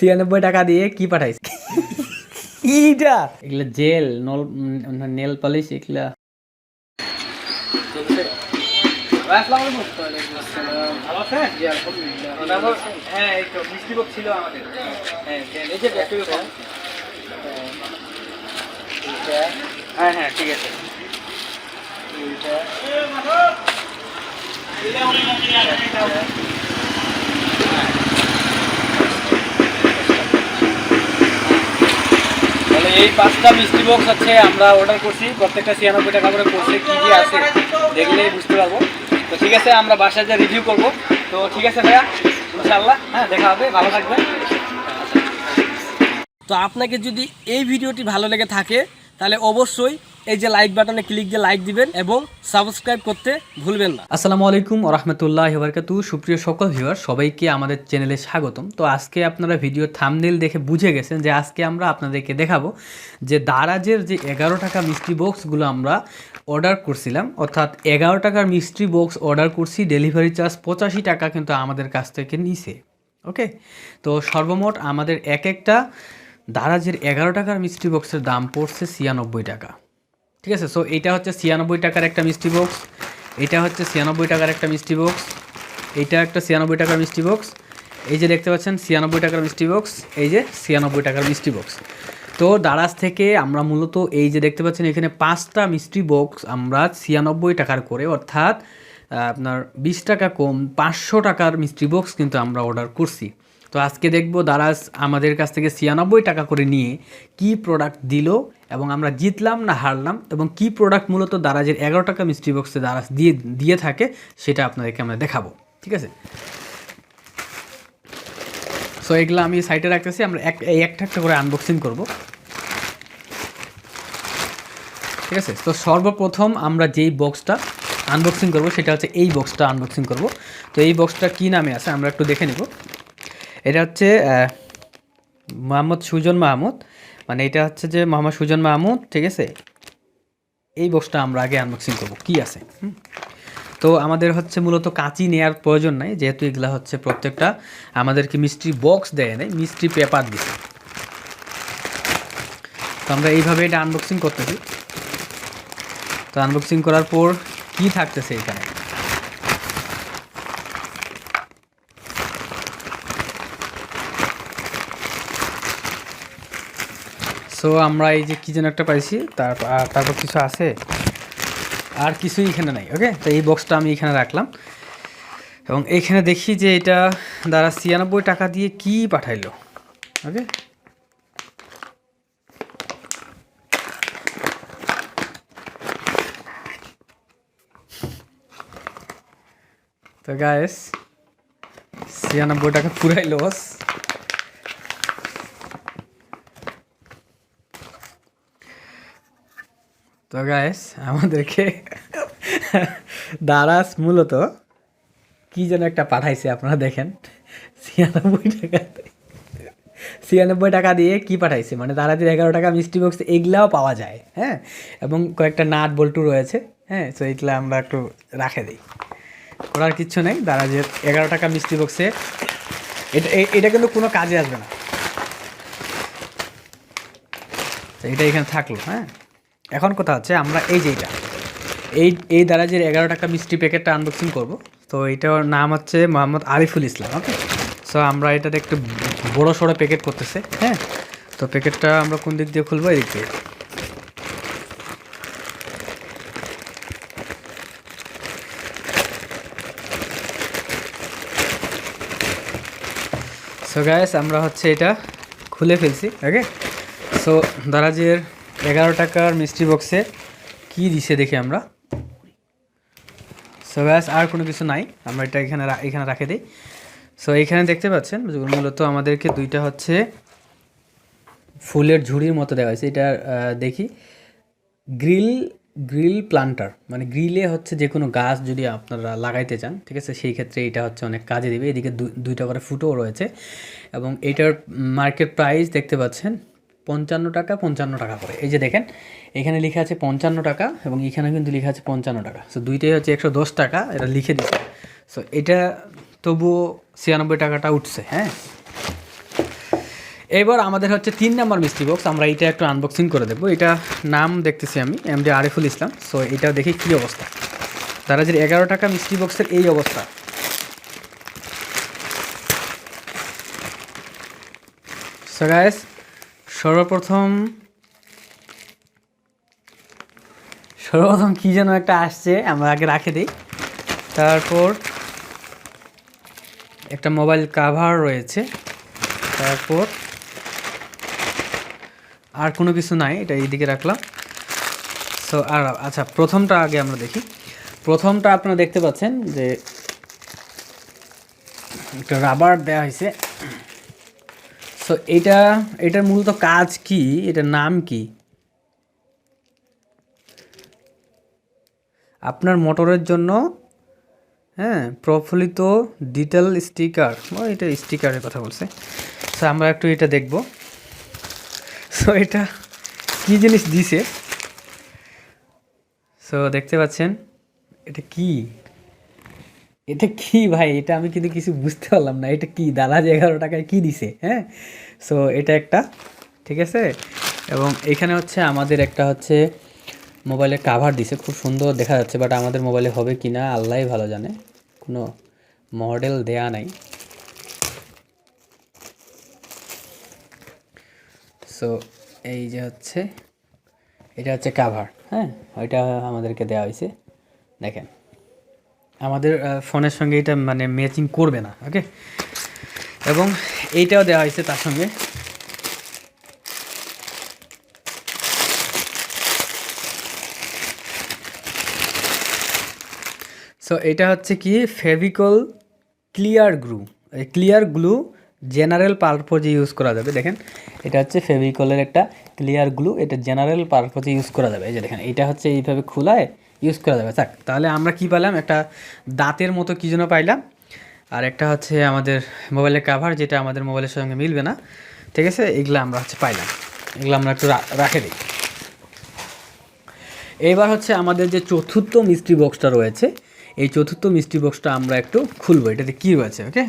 96 টাকা দিয়ে কি পাঠাইছে? এইটা এগুলা জেল নেল পলিশ এগুলা। হ্যাঁ এই তো মিষ্টি বক্স ছিল আমাদের। হ্যাঁ হ্যাঁ ঠিক আছে। তাহলে এই 5টা মিষ্টি বক্স হচ্ছে আমরা অর্ডার করছি, প্রত্যেকটা 96 টাকা করে করছে। কী কী আছে দেখলেই বুঝতে পারবো। তো ঠিক আছে, আমরা বাসায় যা রিভিউ করবো। তো ঠিক আছে ভাইয়া, ইনশাআল্লাহ হ্যাঁ দেখা হবে, ভালো থাকবেন। তো আপনাকে যদি এই ভিডিওটি ভালো লেগে থাকে তাহলে অবশ্যই এই যে লাইক বাটনে ক্লিক দিয়ে লাইক দিবেন এবং সাবস্ক্রাইব করতে ভুলবেন না। আসসালামু আলাইকুম ওয়া রাহমাতুল্লাহি ওয়া বারাকাতুহু। সুপ্রিয় সকল ভিউয়ার, সবাইকে আমাদের চ্যানেলে স্বাগতম। তো আজকে আপনারা ভিডিও থাম্বনেল দেখে বুঝে গেছেন যে আজকে আমরা আপনাদেরকে দেখাবো যে দারাজের যে 11 টাকা মিষ্টি বক্সগুলো আমরা অর্ডার করছিলাম, অর্থাৎ 11 টাকার মিষ্টি বক্স অর্ডার করছি, ডেলিভারি চার্জ 85 টাকা কিন্তু আমাদের কাছ থেকে নিছে। ওকে, তো সর্বমোট আমাদের একটা দারাজের 11 টাকার মিষ্টি বক্সের দাম পড়ছে 96 টাকা। ঠিক আছে, সো এইটা হচ্ছে 96 টাকার একটা মিষ্টি বক্স, এটা হচ্ছে 96 টাকার একটা মিষ্টি বক্স, এইটা একটা 96 টাকার মিষ্টি বক্স, এই যে দেখতে পাচ্ছেন 96 টাকার মিষ্টি বক্স, এই যে 96 টাকার মিষ্টি বক্স। তো দারাজ থেকে আমরা মূলত এই যে দেখতে পাচ্ছেন এখানে 5টা মিষ্টি বক্স আমরা 96 টাকার করে, অর্থাৎ আপনার 20 টাকা কম 500 টাকার মিষ্টি বক্স কিন্তু আমরা অর্ডার করছি। তো আজকে দেখব দারাজ আমাদের কাছ থেকে 96 টাকা করে নিয়ে কি প্রোডাক্ট দিল এবং আমরা জিতলাম না হারলাম, এবং কি প্রোডাক্ট মূলত দারাজের 11 টাকা মিষ্টি বক্সে দারাজ দিয়ে থাকে সেটা আপনাদেরকে আমরা দেখাবো। ঠিক আছে, সো এগুলো আমি সাইটে রাখতেছি, আমরা একটা একটা করে আনবক্সিং করব। ঠিক আছে, তো সর্বপ্রথম আমরা যেই বক্সটা আনবক্সিং করব সেটা হচ্ছে এই বক্সটা আনবক্সিং করব। তো এই বক্সটা কী নামে আছে আমরা একটু দেখে নিব। এটা হচ্ছে মোহাম্মদ সুজন মাহমুদ, মানে এটা হচ্ছে যে মোহাম্মদ সুজন মাহমুদ। ঠিক আছে, এই বক্সটা আমরা আগে আনবক্সিং করব কি আছে। তো আমাদের হচ্ছে মূলত কাঁচি নেওয়ার প্রয়োজন নাই, যেহেতু এগুলা হচ্ছে প্রত্যেকটা আমাদেরকে মিষ্টি বক্স দেয় নাই, মিষ্টি পেপার দিছে। তো আমরা এইভাবে এটা আনবক্সিং করতেছি। তো আনবক্সিং করার পর কি থাকতেছে এখানে, সো আমরা এই যে কী যেন একটা পাইছি, তারপর কিছু আছে, আর কিছুই এখানে নাই। ওকে, তো এই বক্সটা আমি এখানে রাখলাম এবং এইখানে দেখি যে এটা দ্বারা 96 টাকা দিয়ে কি পাঠাইলো। ওকে, তো গাইস 96 টাকা পুরাই লস। তো গাইস আমাদেরকে দারাজ মূলত কি যেন একটা পাঠাইছে, আপনারা দেখেন 96 টাকা দিয়ে কি পাঠাইছে, মানে দারাজের 11 টাকা মিষ্টি বক্স এগুলাও পাওয়া যায়। হ্যাঁ, এবং কয়েকটা নাট বল্টু রয়েছে। হ্যাঁ, তো এইগুলো আমরা একটু রাখে দিই, করার কিচ্ছু নেই। দারাজের 11 টাকা মিষ্টি বক্সে এটা কিন্তু কোনো কাজে আসবে না, তো এটা এখানে থাকলো। হ্যাঁ, এখন কথা হচ্ছে আমরা এই যে এই দারাজের 11 টাকা মিষ্টি প্যাকেটটা আনবক্সিং করব। তো এটার নাম হচ্ছে মোহাম্মদ আরিফুল ইসলাম। ওকে, সো আমরা এটাতে একটু বড় সড়ো প্যাকেট করতেছে। হ্যাঁ, তো প্যাকেটটা আমরা কোন দিক দিয়ে খুলবো, এই দিক দিয়ে। সো গাইস আমরা হচ্ছে এটা খুলে ফেলছি। ওকে, সো দারাজের 11 টাকার মিষ্টি বক্সে কি দিছে দেখি আমরা। সো গাইস আর কোনো কিছু নাই, আমরা এটা এখানে রাখে দিই। সো এইখানে দেখতে পাচ্ছেন মূলত আমাদেরকে দুইটা হচ্ছে ফুলের ঝুড়ির মতো দেওয়া হয়েছে। এটা দেখি গ্রিল প্লান্টার, মানে গ্রিলে হচ্ছে যে কোনো গাছ যদি আপনারা লাগাইতে চান, ঠিক আছে, সেই ক্ষেত্রে এটা হচ্ছে অনেক কাজে দিবে। এদিকে দুইটা করে ফুটও রয়েছে এবং এইটার মার্কেট প্রাইস দেখতে পাচ্ছেন 55 টাকা করে। এই যে দেখেন এখানে লেখা আছে 55 টাকা এবং এখানে কিন্তু লেখা আছে 55 টাকা। সো দুইটাই হচ্ছে 110 টাকা, এটা লিখে দিচ্ছে। সো এটা তবুও 96 টাকাটা উঠছে। হ্যাঁ, এবার আমাদের হচ্ছে 3 নম্বর মিস্ট্রি বক্স, আমরা এটা একটু আনবক্সিং করে দেবো। এটা নাম দেখতেছি আমি এমডি আরিফুল ইসলাম। সো এটা দেখি কী অবস্থা। দারাজের 11 টাকা মিস্ট্রি বক্সের এই অবস্থা। সো গাইস, সর্বপ্রথম কী যেন একটা আসছে, আমরা আগে রাখে দিই। তারপর একটা মোবাইল কাভার রয়েছে, তারপর আর কোনো কিছু নাই, এটা এইদিকে রাখলাম। সো আর আচ্ছা, প্রথমটা আগে আমরা দেখি। প্রথমটা আপনারা দেখতে পাচ্ছেন যে একটা রাবার দেওয়া হয়েছে। সো এটার মূলত কাজ কি, এটার নাম কি? আপনার মোটরের জন্য, হ্যাঁ, প্রফুল্লিত ডিটেল স্টিকার, এটা স্টিকারের কথা বলছে। সো আমরা একটু এটা দেখব। সো এটা কী জিনিস দিছে। সো দেখতে পাচ্ছেন এটা কি ভাই, এটা আমি কিন্তু কিছু বুঝতে পারলাম না। এটা কি দারাজ 11 টাকায় কি দিছে? হ্যাঁ, সো এটা একটা, ঠিক আছে। এবং এখানে হচ্ছে আমাদের একটা হচ্ছে মোবাইলের কাভার দিছে, খুব সুন্দর দেখা যাচ্ছে, বাট আমাদের মোবাইলে হবে কি না আল্লাহই ভালো জানে, কোনো মডেল দেয়া নাই। সো এই যে হচ্ছে এটা হচ্ছে কাভার, হ্যাঁ, ওইটা আমাদেরকে দেওয়া হয়েছে। দেখেন আমাদের ফোনের সঙ্গে এটা মানে ম্যাচিং করবে না, ওকে। এবং এইটাও দেওয়া হয়েছে তার সঙ্গে। সো এটা হচ্ছে কি ফেভিকল ক্লিয়ার গ্লু জেনারেল পারপোজে ইউজ করা যাবে। দেখেন এটা হচ্ছে ফেভিকলের একটা ক্লিয়ার গ্লু, এটা জেনারেল পারপোজে ইউজ করা যাবে। এই যে দেখেন এটা হচ্ছে এইভাবে খোলায় ইউজ করা যাবে। থাক, তাহলে আমরা কি পাইলাম, একটা দাঁতের মতো কী যেন পাইলাম, আর একটা হচ্ছে আমাদের মোবাইলের কাভার, যেটা আমাদের মোবাইলের সঙ্গে মিলবে না, ঠিক আছে। এগুলো আমরা হচ্ছে পাইলাম, এগুলো আমরা একটু রাখে দিই। এবার হচ্ছে আমাদের যে চতুর্থ মিস্ট্রি বক্সটা রয়েছে, এই চতুর্থ মিস্ট্রি বক্সটা আমরা একটু খুলবো। এটাতে কী রয়েছে, ওকে।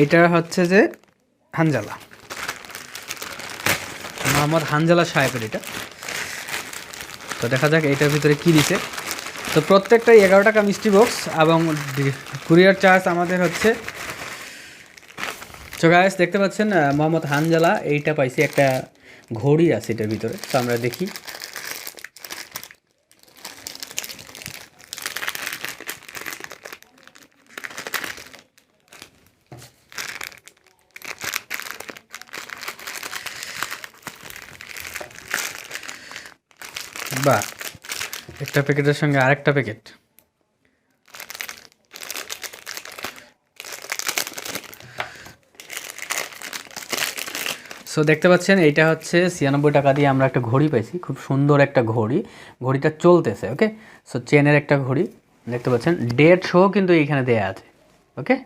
এইটা হচ্ছে যে হানজালা, মোহাম্মদ হানজালা সাহেবের এটা। তো দেখা যাক এটার ভিতরে কী দিছে। তো প্রত্যেকটাই 11 টাকা মিস্ট্রি বক্স, এবং কুরিয়ার চার্জ আমাদের হচ্ছে। তো গাইস দেখতে পাচ্ছেন মোহাম্মদ হানজালা এইটা পাইছি, একটা ঘড়ি আছে এটার ভিতরে। তো আমরা দেখি। বাহ, একটা প্যাকেটের সঙ্গে আরেকটা প্যাকেট। সো দেখতে পাচ্ছেন এইটা হচ্ছে 96 টাকা দিয়ে আমরা একটা ঘড়ি পাইছি, খুব সুন্দর একটা ঘড়ি। ঘড়িটা চলতেছে, ওকে। সো চেনের একটা ঘড়ি দেখতে পাচ্ছেন, ডেট শো কিন্তু এইখানে দেয়া আছে, ওকে।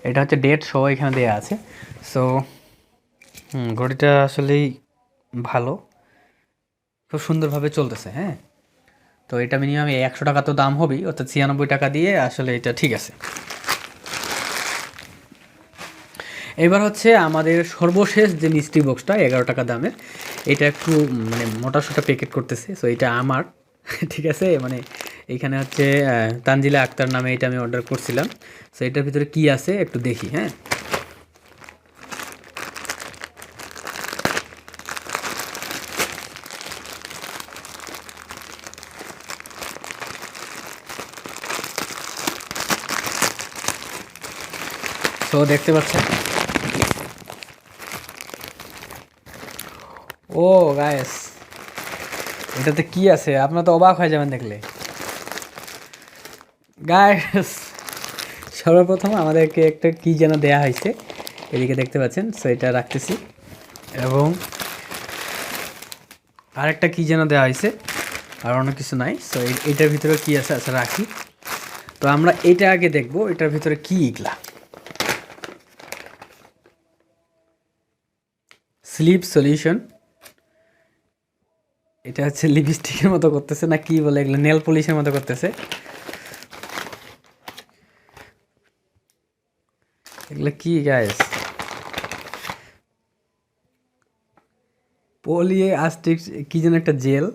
এটা হচ্ছে ডেট শো এখানে দেয়া আছে। সো ঘড়িটা আসলেই ভালো, খুব সুন্দরভাবে চলতেছে, হ্যাঁ। তো এটা মিনিমাম 100 টাকা তো দাম হবেই, অর্থাৎ 96 টাকা দিয়ে আসলে এটা ঠিক আছে। এবার হচ্ছে আমাদের সর্বশেষ যে মিস্ট্রি বক্সটা 11 টাকা দামের, এটা একটু মানে মোটাসোটা প্যাকেট করতেছে। সো এটা আমার ঠিক আছে, মানে এইখানে হচ্ছে তানজিলা আক্তার নামে এটা আমি অর্ডার করছিলাম। সো এটার ভিতরে কি আছে একটু দেখি, হ্যাঁ। সো দেখতে পাচ্ছেন, ও গাইস এটাতে কি আছে, আপনারা তো অবাক হয়ে যাবেন দেখলে। গাইস সর্বপ্রথম আমাদেরকে একটা কি যেন দেয়া হয়েছে, এদিকে দেখতে পাচ্ছেন। সো এটা রাখতেছি, এবং আরেকটা কি যেন দেওয়া হয়েছে, আর অনেক কিছু নাই। সো এটার ভিতরে কি আছে, আচ্ছা রাখি। তো আমরা এটা আগে দেখবো, এটার ভিতরে কি এগুলা। স্লিপ সলিউশন, এটা হচ্ছে লিপস্টিকের মতো করতেছে না কি বলে এগুলো, নেল পলিশের মতো করতেছে। এগুলো কি গাইস, পলিয়ে আস্টিক কি যেন একটা gel,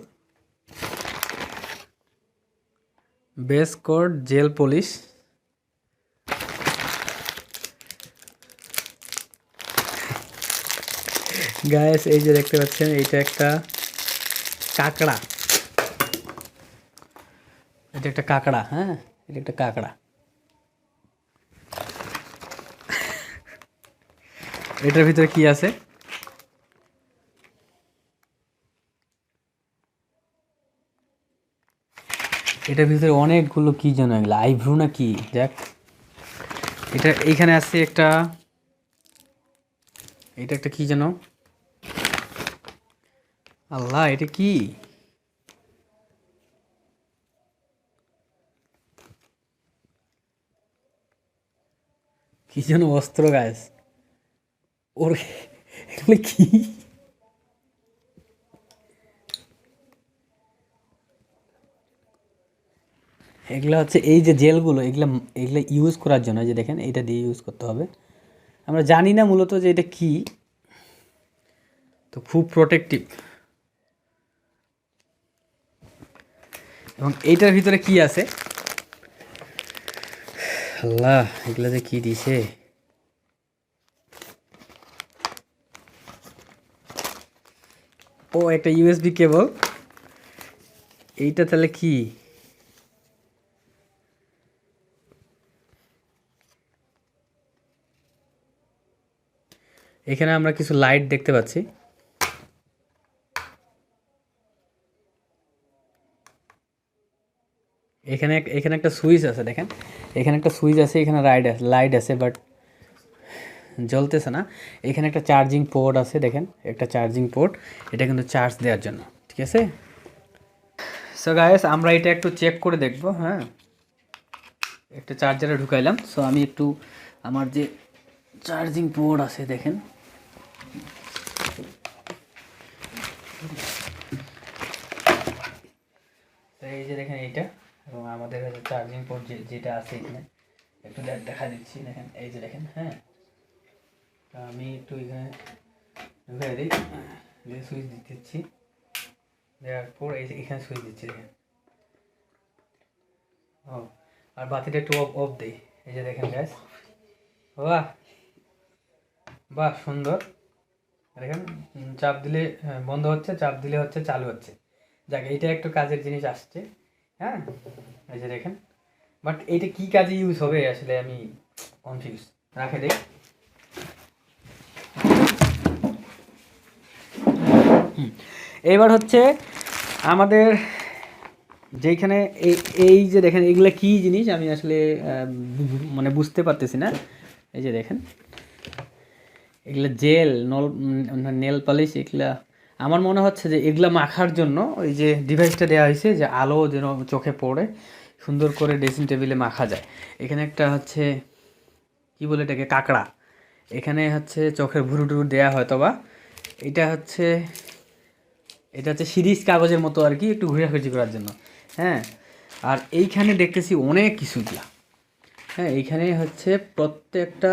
base coat gel polish. Guys এই যে দেখতে পাচ্ছেন এইটা একটা কাঁকড়া, এটা একটা কাঁকড়া, হ্যাঁ এটা একটা কাঁকড়া। এটার ভিতরে কি আছে? এটার ভিতরে অনেকগুলো কি যেন এগুলো আইভ্রু না কি, দেখ এটা এইখানে আছে একটা, এটা একটা কি যেন, আল্লাহ এটা কি? কি যেন অস্ত্র গাইস, ওর এগুলো কি? এগুলো হচ্ছে এই যে জেলগুলো, এগুলো এগুলো ইউজ করার জন্য, যে দেখেন এটা দিয়ে ইউজ করতে হবে। আমরা জানি না মূলত যে এটা কি, তো খুব প্রোটেক্টিভ। এবং এইটার ভিতরে কি আছে, আল্লাহ এগুলো যে কি দিছে। ও একটা ইউএসবি কেবল, এইটা তাহলে কি? এখানে আমরা কিছু লাইট দেখতে পাচ্ছি। এখানে এখানে একটা সুইচ আছে, দেখেন এখানে একটা সুইচ আছে, এখানে লাইট আছে বাট জ্বলতেছে না। এখানে একটা চার্জিং পোর্ট আছে, দেখেন একটা চার্জিং পোর্ট, এটা কিন্তু চার্জ দেওয়ার জন্য, ঠিক আছে। সো গাইস আমরা এটা একটু চেক করে দেখব, হ্যাঁ একটা চার্জারে ঢুকাইলাম। সো আমি একটু আমার যে চার্জিং পোর্ট আছে দেখেন, এই যে দেখেন এইটা, এবং আমাদের চার্জিং পোর্ট যেটা আছে এখানে একটু দেখা দিচ্ছি, দেখেন এই যে দেখেন, হ্যাঁ আমি একটু এখানে ঢুকাই দিই, সুইচ দিচ্ছি, দেওয়ার পর এখানে সুইচ দিচ্ছি দেখেন। ও আর বাতিটা একটু অফ দিই, এই যে দেখেন গ্যাস, বাহ বাহ সুন্দর, দেখেন চাপ দিলে বন্ধ হচ্ছে, চাপ দিলে হচ্ছে চালু হচ্ছে। যাক এইটা একটু কাজের জিনিস আসছে, হ্যাঁ এই যে দেখেন। বাট এইটা কি কাজে ইউজ হবে আসলে আমি কনফিউজ, রাখে দেখ। এবার হচ্ছে আমাদের যেখানে এই যে দেখেন এগুলা কি জিনিস আমি আসলে মানে বুঝতে পারতেছি না। এই যে দেখেন এগুলা জেল নেল পালিশ, এগুলা আমার মনে হচ্ছে যে এগুলা মাখার জন্য ওই যে ডিভাইসটা দেওয়া হয়েছে, যে আলো যেন চোখে পড়ে সুন্দর করে ড্রেসিং টেবিলে মাখা যায়। এখানে একটা হচ্ছে কি বলে এটাকে, কাঁকড়া, এখানে হচ্ছে চোখের ভুরু টুরু দেওয়া হয়তো বা। এটা হচ্ছে সিরিজ কাগজের মতো আর কি, একটু ঘুরাঘুরি করার জন্য, হ্যাঁ। আর এইখানে দেখতেছি অনেক কিছুগুলা, হ্যাঁ এইখানে হচ্ছে প্রত্যেকটা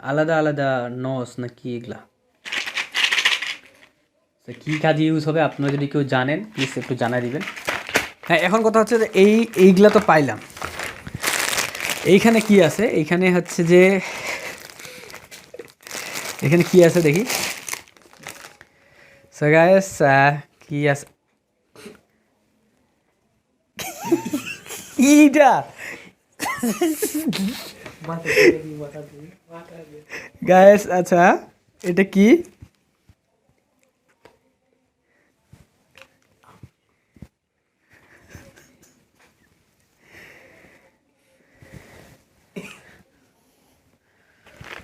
আলাদা আলাদা নস না কি, এগুলা কী কাজে ইউজ হবে আপনারা যদি কেউ জানেন প্লিজ একটু জানাই দিবেন। হ্যাঁ এখন কথা হচ্ছে যে এইগুলা তো পাইলাম, এইখানে কি আছে, এইখানে হচ্ছে যে এখানে কি আছে দেখি। সো গাইস কি আছে এইটা গাইস, আচ্ছা এটা কি?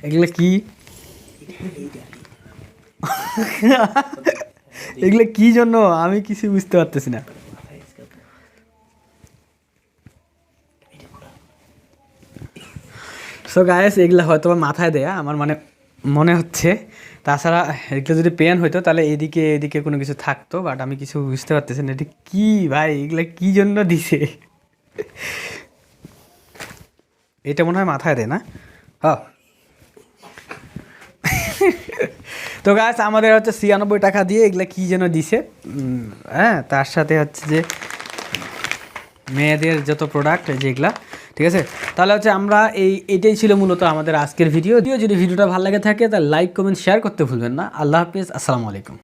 এগুলো কি? এগুলো কি জন্য আমি কিছু বুঝতে পারতেছি না। সো গাইস এগুলো হয়তো মাথায় দেয়া আমার মনে হচ্ছে, তাছাড়া এগুলো যদি পেন হইতো তাহলে এদিকে এদিকে কোনো কিছু থাকতো, বাট আমি কিছু বুঝতে পারতেছি না এটা কি ভাই, এগুলো কি জন্য দিছে। এটা মনে হয় মাথায় দেয় না, হ্যাঁ। তো তো গাছ আমাদের হচ্ছে 96 টাকা দিয়ে এগুলা কি যেন দিছে, হ্যাঁ তার সাথে হচ্ছে যে মেয়েদের যত প্রোডাক্ট যেগুলা, ঠিক আছে। তাহলে হচ্ছে আমরা এইটাই ছিল মূলত আমাদের আজকের ভিডিও। যদি ভিডিওটা ভালো লাগে থাকে তাহলে লাইক কমেন্ট শেয়ার করতে ভুলবেন না। আল্লাহ হাফিজ, আসসালামু আলাইকুম।